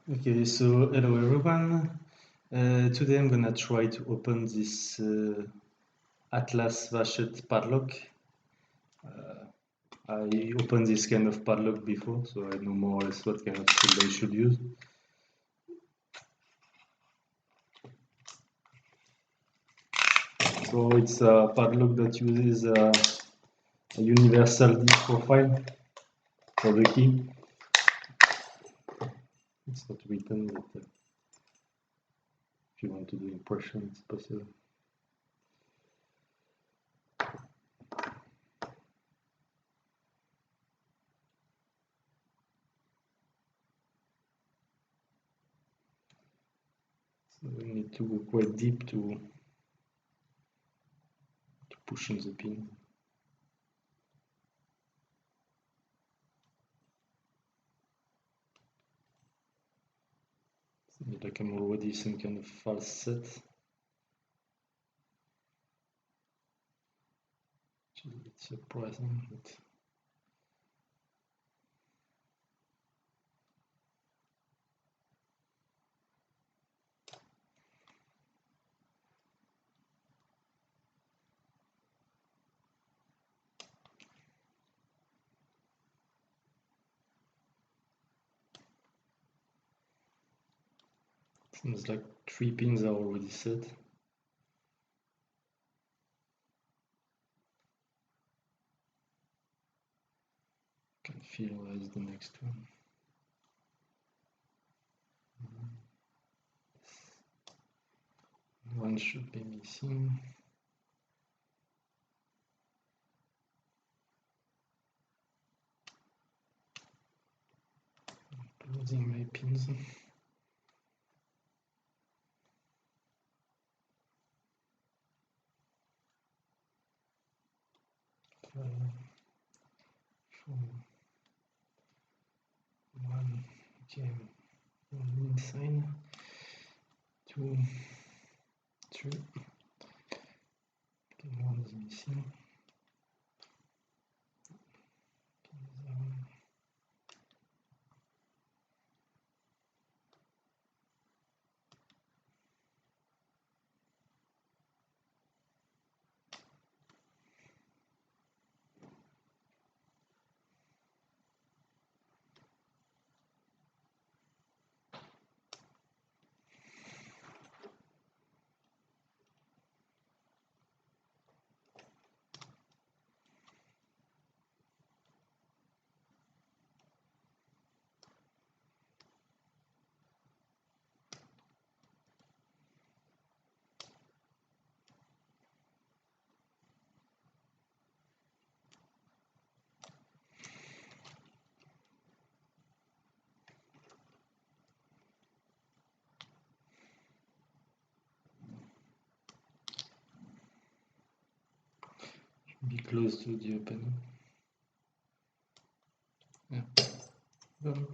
Okay, so hello everyone. Today I'm gonna try to open this Atlas Vachette padlock. I opened this kind of padlock before, so I know more or less what kind of tool I should use. So it's a padlock that uses a universal D profile for the key. It's not written, but if you want to do impression, it's possible. So we need to go quite deep to push in the pin. Like I'm already some kind of false set. Which is a bit surprising, but seems like 3 pins are already set. Can feel where is the next one. One should be missing. Closing my pins. One gem, one inside, 2, 3. Okay, one is missing. Be close to the opening. Yeah. Done.